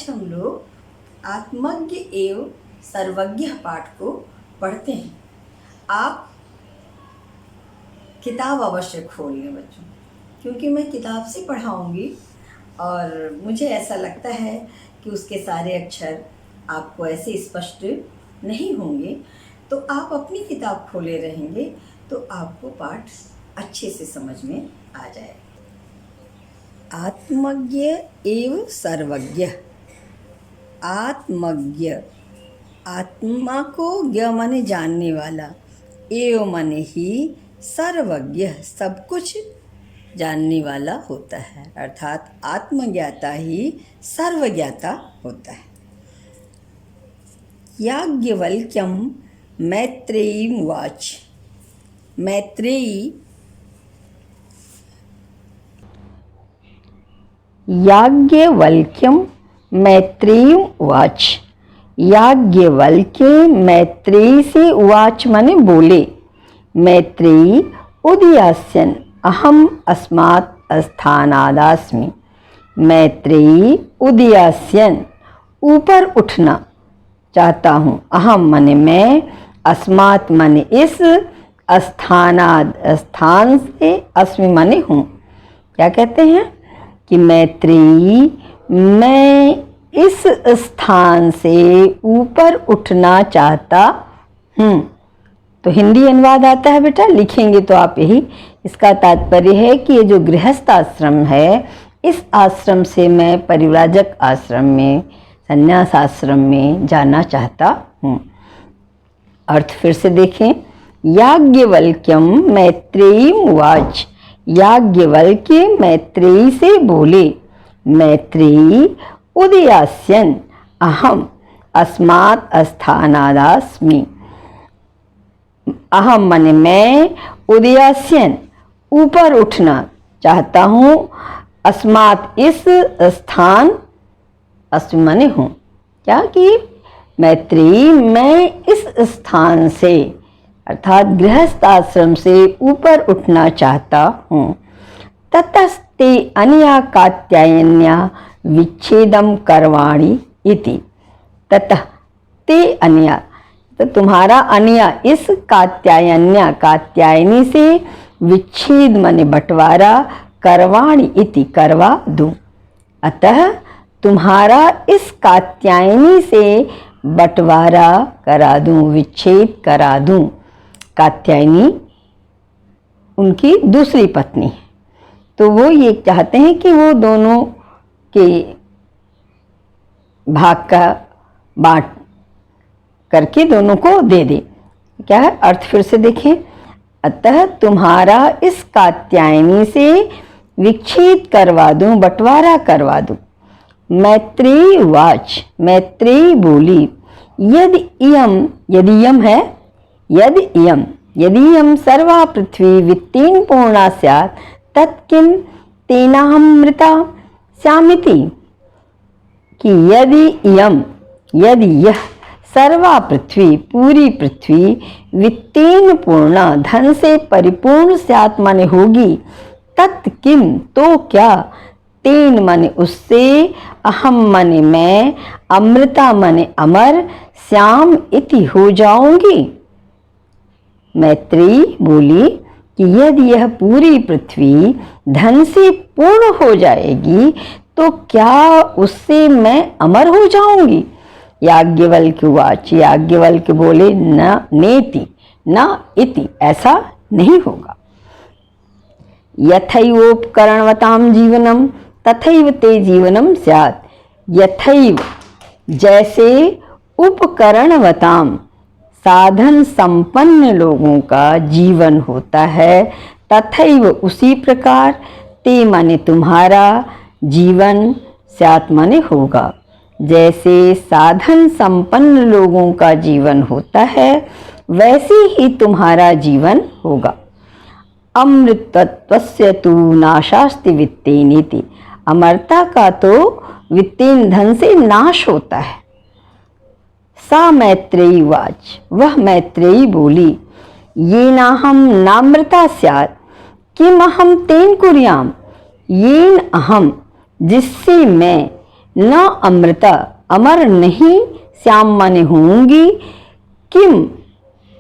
हम लोग आत्मज्ञ एवं सर्वज्ञ पाठ को पढ़ते हैं। आप किताब अवश्य खोल लें बच्चों, क्योंकि मैं किताब से पढ़ाऊँगी और मुझे ऐसा लगता है कि उसके सारे अक्षर आपको ऐसे स्पष्ट नहीं होंगे। तो आप अपनी किताब खोले रहेंगे तो आपको पाठ अच्छे से समझ में आ जाएगा। आत्मज्ञ एवं सर्वज्ञ। आत्मज्ञ, आत्मा को ज्ञ माने जानने वाला, एव माने ही, सर्वज्ञ सब कुछ जानने वाला होता है, अर्थात आत्मज्ञाता ही सर्वज्ञाता होता है। याज्ञवल्क्यं मैत्रेयी उवाच। मैत्रेयी याज्ञवल्क्यं मैत्रेयी उवाच। याज्ञवल्क्य मैत्रेयी से उवाच माने बोले। मैत्रेयी उदयास्यन् अहम अस्मात् स्थानादास्मि। मैत्रेयी उदयास्यन् ऊपर उठना चाहता हूँ। अहम माने मैं, अस्मात् माने इस, स्थानाद स्थान से, अस्मि माने हूँ। क्या कहते हैं कि मैत्रेयी मैं इस स्थान से ऊपर उठना चाहता हूँ। तो हिंदी अनुवाद आता है बेटा, लिखेंगे तो आप यही। इसका तात्पर्य है कि ये जो गृहस्थ आश्रम है, इस आश्रम से मैं परिव्राजक आश्रम में, संन्यास आश्रम में जाना चाहता हूँ। अर्थ फिर से देखें। याज्ञवल्क्यं मैत्रेयी उवाच। याज्ञवल्क्य मैत्रेयी से बोले। मैत्रेयी उदयास्यन् अहम अस्मात् स्थानादास्मि। अहम माने मैं, उदयास्यन् ऊपर उठना चाहता हूँ, अस्मात् इस स्थान, अस्मि माने हूँ। क्या कि मैत्रेयी मैं इस स्थान से, अर्थात गृहस्थ आश्रम से ऊपर उठना चाहता हूँ। ततस्ते अनया कात्यायन्या विच्छेदम करवाणि इति। ततः ते अनया, तो तुम्हारा अनया इस कात्यायन्या, कात्यायनी से, विच्छेद माने बंटवारा, करवाणि इति करवा दूं। अतः तुम्हारा इस कात्यायनी से बंटवारा करा दूं, विच्छेद करा दूं। कात्यायनी उनकी दूसरी पत्नी है, तो वो ये चाहते हैं कि वो दोनों के भाग का बांट करके दोनों को दे दे। क्या है अर्थ फिर से देखें। अतः तुम्हारा इस कात्यायनी से विच्छेद करवा दूं, बंटवारा करवा दूं। मैत्रेयी उवाच। मैत्रेयी बोली। यदि इयं है, यदि इयं सर्वा पृथ्वी वित्तेन पूर्णा स्यात् तत्किं तेनाहमृता स्यामिति। कि यदि यह सर्वा पृथ्वी, पूरी पृथ्वी, वित्तेन पूर्णा, धन से परिपूर्ण स्यात् माने होगी, तत्किं तो क्या, तेन माने उससे, अहम माने मैं, अमृता माने अमर, श्याम इति हो जाऊंगी। मैत्रेयी बोली कि यदि यह पूरी पृथ्वी धन से पूर्ण हो जाएगी तो क्या उससे मैं अमर हो जाऊंगी। याज्ञवल्क्य उवाच। याज्ञवल्क्य बोले न नेति न इति, ऐसा नहीं होगा। यथैवोपकरणवतां जीवनम तथैव ते जीवनम स्यात्। यथैव जैसे, उपकरणवताम साधन संपन्न लोगों का जीवन होता है, तथैव उसी प्रकार, ते माने तुम्हारा, जीवन, स्यात् माने होगा। जैसे साधन संपन्न लोगों का जीवन होता है, वैसे ही तुम्हारा जीवन होगा। अमृतत्वस्य तु नाशास्ति वित्तेनेति। अमरता का तो वित्तेन, धन से नाश होता है। सा मैत्रेयी उवाच। वह मैत्रेयी बोली। येनाहं नामृता स्यात् किम अहम तेन कुर्याम। येन अहम जिससे मैं, न अमृता अमर नहीं, श्याम माने होंगी, किम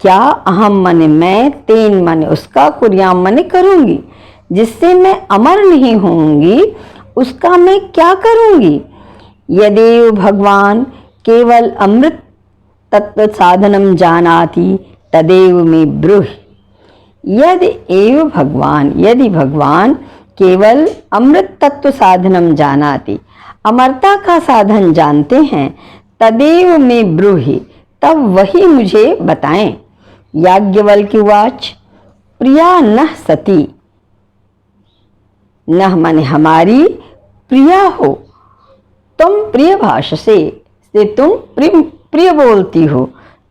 क्या, अहम माने मैं, तेन माने उसका, कुर्याम माने करूंगी, जिससे मैं अमर नहीं होंगी उसका मैं क्या करूंगी। यदेव भगवान केवल अमृत तत्व साधनम जानाति तदेव मे ब्रूहि। यदि एव भगवान, यदि भगवान केवल अमृत तत्व साधनम जानाति अमरता का साधन जानते हैं, तदेव मे ब्रूहि तब वही मुझे बताएं। याज्ञवल्क्युवाच प्रिया नः सती, नः माने हमारी, प्रिया हो तुम, प्रिय भाषसे से तुम प्रिय बोलती हो,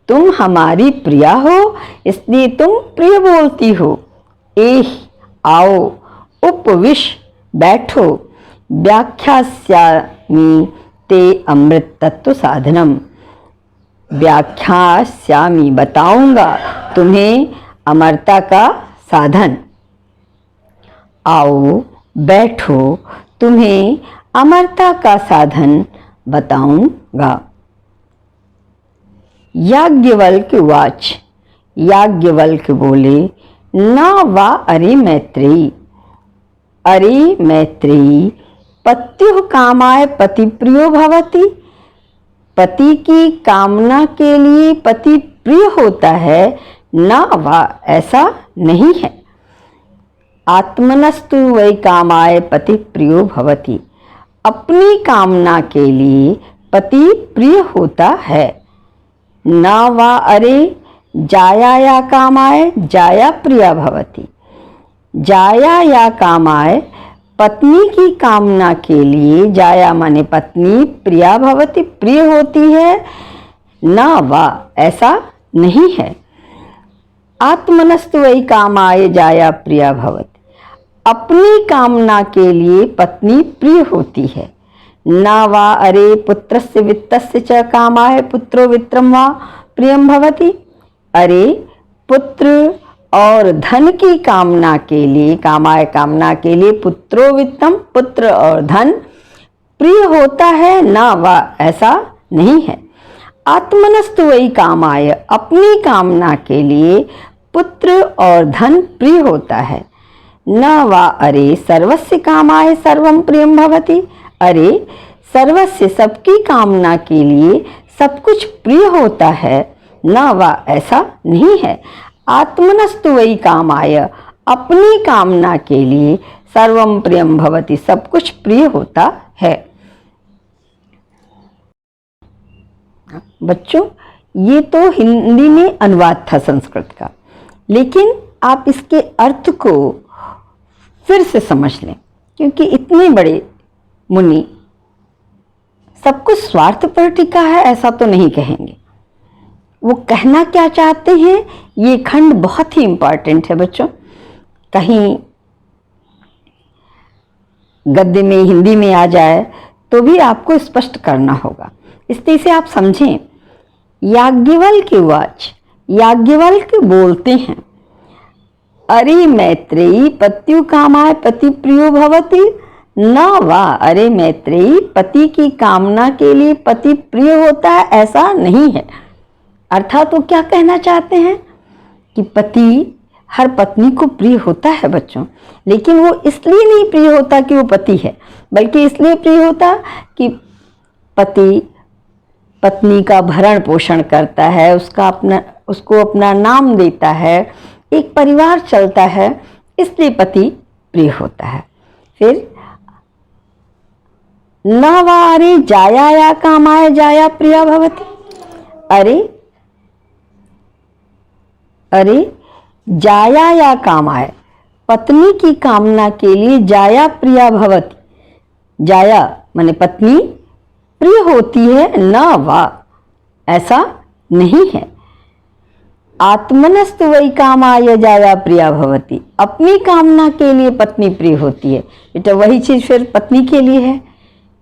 तुम हमारी प्रिया हो इसलिए तुम प्रिय बोलती हो। एह आओ, उपविश बैठो, व्याख्यास्यामि ते अमृत तत्व साधनम, व्याख्यास्यामि बताऊंगा तुम्हें अमरता का साधन। आओ बैठो, तुम्हें अमरता का साधन बताऊंगा। याज्ञवल्क्य उवाच, याज्ञवल्क बोले, न वा अरे मैत्रेयी, अरे मैत्रेयी पत्युः कामाय पति प्रियो भवति, पति की कामना के लिए पति प्रिय होता है, न वा ऐसा नहीं है। आत्मनस्तु वै कामाय पति प्रियो भवति, अपनी कामना के लिए पति प्रिय होता है। न वा अरे जाया कामाय जाया प्रिया भवति, जाया या कामाय पत्नी की कामना के लिए, जाया माने पत्नी, प्रिया भवति प्रिय होती है, न वा ऐसा नहीं है। आत्मनस्तु वै कामाय जाया प्रिया भवति, अपनी कामना के लिए पत्नी प्रिय होती है। न वा अरे पुत्रस्य वित्तस्य च कामाय पुत्रो वित्रम वा प्रियम भवति, अरे पुत्र और धन की कामना के लिए, कामाय कामना के लिए, पुत्रो वित्तम पुत्र और धन प्रिय होता है, न वा ऐसा नहीं है। आत्मनस्तु वै कामाय अपनी कामना के लिए पुत्र और धन प्रिय होता है। न वा अरे सर्वस्य कामाय सर्वं प्रियं भवति, अरे सर्वस्य सबकी कामना के लिए सब कुछ प्रिय होता है, न वा ऐसा नहीं है। आत्मनस्तु वै कामाय अपनी कामना के लिए सर्वं प्रियं भवति सब कुछ प्रिय होता है। बच्चों, ये तो हिंदी में अनुवाद था संस्कृत का, लेकिन आप इसके अर्थ को फिर से समझ लें, क्योंकि इतने बड़े मुनि सब कुछ स्वार्थ पर टिका है ऐसा तो नहीं कहेंगे। वो कहना क्या चाहते हैं, ये खंड बहुत ही इंपॉर्टेंट है बच्चों। कहीं गद्य में हिंदी में आ जाए तो भी आपको स्पष्ट करना होगा, इसलिए इसे आप समझें। याज्ञवल्क्य उवाच, याज्ञवल्क्य बोलते हैं, अरे मैत्रेयी पत्यु कामाय पति प्रियो भवति, न वा अरे मैत्रेयी पति की कामना के लिए पति प्रिय होता है ऐसा नहीं है। अर्थात वो क्या कहना चाहते हैं कि पति हर पत्नी को प्रिय होता है बच्चों, लेकिन वो इसलिए नहीं प्रिय होता कि वो पति है, बल्कि इसलिए प्रिय होता कि पति पत्नी का भरण पोषण करता है, उसको अपना नाम देता है, एक परिवार चलता है, इसलिए पति प्रिय होता है। फिर न वा अरे जाया या कामाय जाया प्रिया भवति, अरे जाया या कामाय पत्नी की कामना के लिए जाया प्रिया भवति, जाया माने पत्नी प्रिय होती है, न वा ऐसा नहीं है। आत्मनस्तु वै कामाय जाया प्रिया भवति, अपनी कामना के लिए पत्नी प्रिय होती है। बेटा वही चीज फिर पत्नी के लिए है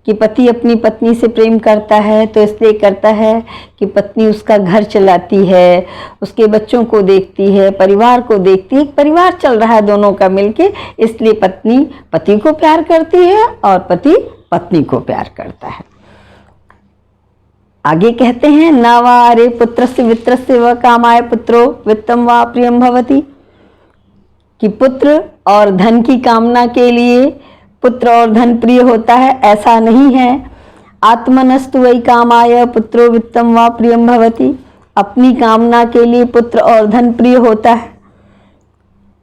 कि पति अपनी पत्नी से प्रेम करता है तो इसलिए करता है कि पत्नी उसका घर चलाती है, उसके बच्चों को देखती है, परिवार को देखती है, एक परिवार चल रहा है दोनों का मिलके, इसलिए पत्नी पति को प्यार करती है और पति पत्नी को प्यार करता है। आगे कहते हैं न वा अरे पुत्रस्य वित्तस्य व कामाय पुत्रो वित्तम वा प्रियम भवति, कि पुत्र और धन की कामना के लिए पुत्र और धन प्रिय होता है, ऐसा नहीं है। आत्मनस्तु वै कामाय पुत्रो वित्तम वा प्रियम भवति, अपनी कामना के लिए पुत्र और धन प्रिय होता है।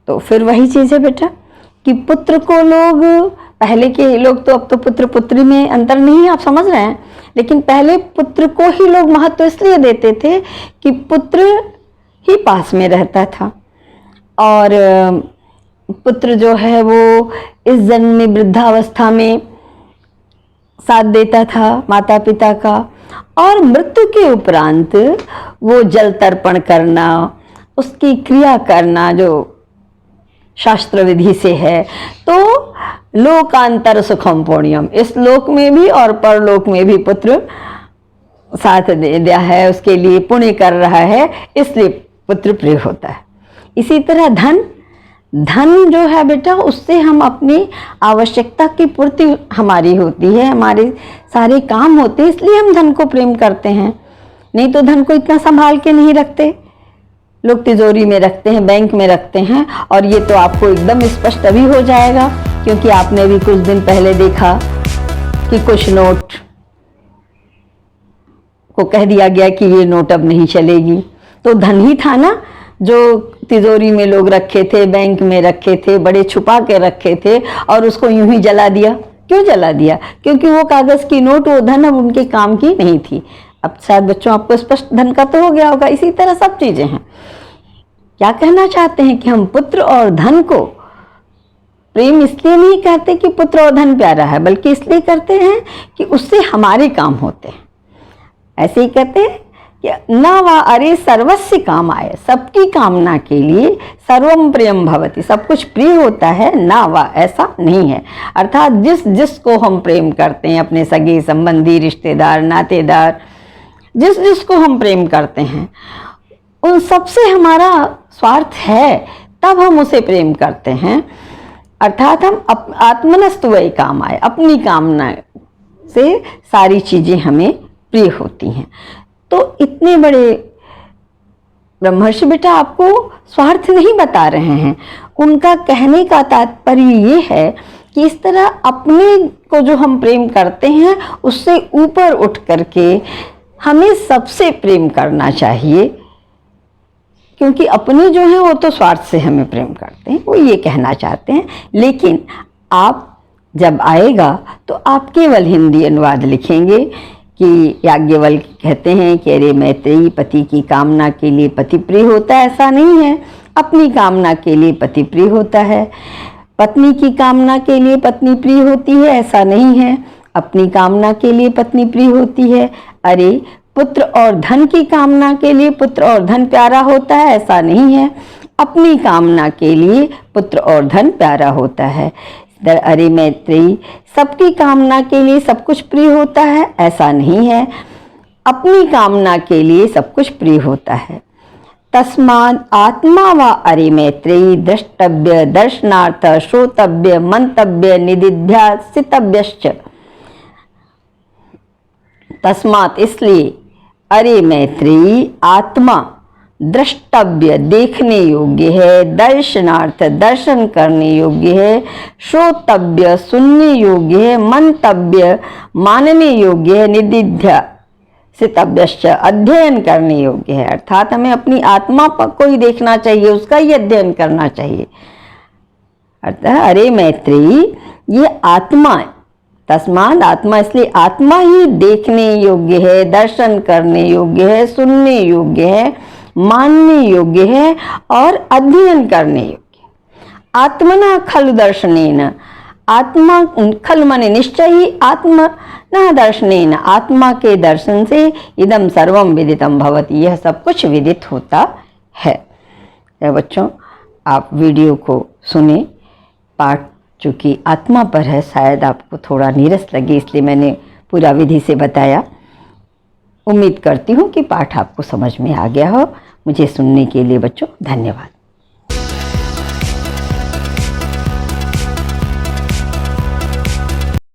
तो फिर वही चीज है बेटा कि पुत्र को लोग, पहले के लोग तो, अब तो पुत्र पुत्री में अंतर नहीं है, आप समझ रहे हैं, लेकिन पहले पुत्र को ही लोग महत्व इसलिए देते थे कि पुत्र ही पास में रहता था और पुत्र जो है वो इस जन्म में वृद्धावस्था में साथ देता था माता पिता का, और मृत्यु के उपरांत वो जल तर्पण करना, उसकी क्रिया करना जो शास्त्र विधि से है। तो लोकांतर सुखम पुण्यम, इस लोक में भी और परलोक में भी पुत्र साथ दे दिया है, उसके लिए पुण्य कर रहा है, इसलिए पुत्र प्रिय होता है। इसी तरह धन जो है बेटा, उससे हम अपनी आवश्यकता की पूर्ति हमारी होती है, हमारे सारे काम होते हैं, इसलिए हम धन को प्रेम करते हैं। नहीं तो धन को इतना संभाल के नहीं रखते, लोग तिजोरी में रखते हैं, बैंक में रखते हैं। और ये तो आपको एकदम स्पष्ट अभी हो जाएगा, क्योंकि आपने भी कुछ दिन पहले देखा कि कुछ नोट को कह दिया गया कि ये नोट अब नहीं चलेगी। तो धन ही था ना जो तिजोरी में लोग रखे थे, बैंक में रखे थे, बड़े छुपा के रखे थे, और उसको यूं ही जला दिया। क्यों जला दिया? क्योंकि वो कागज की नोट, वो धन अब उनके काम की नहीं थी। अब शायद बच्चों आपको स्पष्ट धन का तो हो गया होगा। इसी तरह सब चीजें हैं। क्या कहना चाहते हैं कि हम पुत्र और धन को प्रेम इसलिए नहीं कहते कि पुत्र और धन प्यारा है, बल्कि इसलिए करते हैं कि उससे हमारे काम होते हैं। ऐसे ही कहते हैं कि न वा अरे सर्वस्य कामाय, सबकी कामना के लिए सर्वम प्रियम भवति, सब कुछ प्रिय होता है। ना वा, ऐसा नहीं है। अर्थात जिसको हम प्रेम करते हैं, अपने सगे संबंधी, रिश्तेदार, नातेदार, जिसको हम प्रेम करते हैं, उन सबसे हमारा स्वार्थ है, तब हम उसे प्रेम करते हैं। अर्थात हम आत्मनस्तु वै कामाय, अपनी कामना से सारी चीजें हमें प्रिय होती हैं। तो इतने बड़े ब्रह्मर्षि बेटा आपको स्वार्थ नहीं बता रहे हैं। उनका कहने का तात्पर्य ये है कि इस तरह अपने को जो हम प्रेम करते हैं, उससे ऊपर उठ करके हमें सबसे प्रेम करना चाहिए, क्योंकि अपने जो हैं वो तो स्वार्थ से हमें प्रेम करते हैं, वो ये कहना चाहते हैं। लेकिन आप जब आएगा तो आप केवल हिंदी अनुवाद लिखेंगे कि याज्ञवल्क्य कहते हैं कि अरे मैत्रेयी, पति की कामना के लिए पति प्रिय होता है, ऐसा नहीं है। अपनी कामना के लिए पति प्रिय होता है। पत्नी की कामना के लिए पत्नी प्रिय होती है, ऐसा नहीं है। अपनी कामना के लिए पत्नी प्रिय होती है। अरे पुत्र और धन की कामना के लिए पुत्र और धन प्यारा होता है, ऐसा नहीं है। अपनी कामना के लिए पुत्र और धन प्यारा होता है। अरे मैत्रेयी, सबकी कामना के लिए सब कुछ प्रिय होता है, ऐसा नहीं है। अपनी कामना के लिए सब कुछ प्रिय होता है। तस्मात् आत्मा वा अरे मैत्रेयी द्रष्टव्य, दर्शनार्थ, श्रोतव्य, मंतव्य, निदिध्यासितव्यश्च। तस्मात्, इसलिए, अरे मैत्रेयी, आत्मा द्रष्टव्य, देखने योग्य है, दर्शनार्थ, दर्शन करने योग्य है, श्रोतव्य, सुनने योग्य है, मंतव्य, मानने योग्य है, निदिध्यासितव्यश्च, अध्ययन करने योग्य है। अर्थात हमें अपनी आत्मा को ही देखना चाहिए, उसका ही अध्ययन करना चाहिए। अर्थात अरे मैत्रेयी, ये आत्मा, तस्मात् आत्मा, इसलिए आत्मा ही देखने योग्य है, दर्शन करने योग्य है, सुनने योग्य है, मानने योग्य है और अध्ययन करने योग्य। आत्मना खलु दर्शनेन, आत्मा खल माने निश्चय ही, आत्मना दर्शनेन, आत्मा के दर्शन से इदम सर्वम विदितम भवति, यह सब कुछ विदित होता है। बच्चों, आप वीडियो को सुने। पाठ चूँकि आत्मा पर है, शायद आपको थोड़ा नीरस लगे, इसलिए मैंने पूरा विधि से बताया। उम्मीद करती हूँ कि पाठ आपको समझ में आ गया हो। मुझे सुनने के लिए बच्चों धन्यवाद।